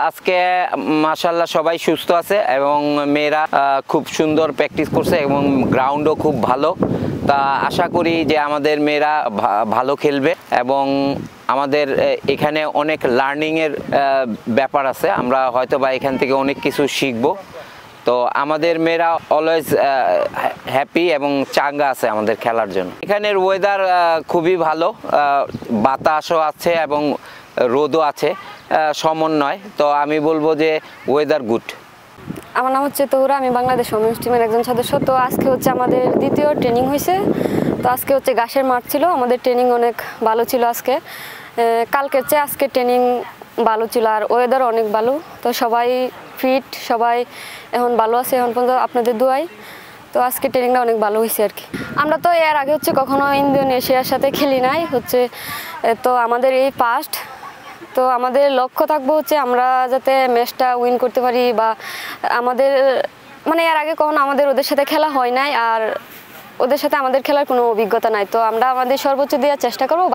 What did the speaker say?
আজকে মাশাআল্লাহ সবাই সুস্থ আছে এবং মেয়েরা খুব সুন্দর প্র্যাকটিস করছে এবং গ্রাউন্ডও খুব ভালো। তা আশা করি যে আমাদের মেয়েরা ভালো খেলবে এবং আমাদের এখানে অনেক লার্নিংয়ের ব্যাপার আছে, আমরা হয়তো বা এখান থেকে অনেক কিছু শিখব। তো আমাদের মেয়েরা অলওয়েজ হ্যাপি এবং চাঙ্গা আছে আমাদের খেলার জন্য। এখানের ওয়েদার খুবই ভালো, বাতাসও আছে এবং রোদও আছে, সমন্বয়। তো আমি বলবো যে ওয়েদার গুড। আমার নাম হচ্ছে তহুরা, আমি বাংলাদেশ ওমেন্স টিমের একজন সদস্য। তো আজকে হচ্ছে আমাদের দ্বিতীয় ট্রেনিং হয়েছে। তো আজকে হচ্ছে ঘাসের মাঠ ছিল, আমাদের ট্রেনিং অনেক ভালো ছিল আজকে। কালকের চেয়ে আজকে ট্রেনিং ভালো ছিল আর ওয়েদার অনেক ভালো। তো সবাই ফিট, সবাই এখন ভালো আছে এখন পর্যন্ত আপনাদের দোয়ায়। তো আজকে ট্রেনিংটা অনেক ভালো হয়েছে আর কি। আমরা তো এর আগে হচ্ছে কখনো ইন্দোনেশিয়ার সাথে খেলি নাই হচ্ছে, তো আমাদের এই ফার্স্ট। তো আমাদের লক্ষ্য থাকবো হচ্ছে আমরা যাতে ম্যাচটা উইন করতে পারি, বা আমাদের মানে এর আগে কখনো আমাদের ওদের সাথে খেলা হয় নাই আর ওদের সাথে আমাদের খেলার কোনো অভিজ্ঞতা নাই। তো আমরা আমাদের সর্বোচ্চ দেওয়ার চেষ্টা করবো।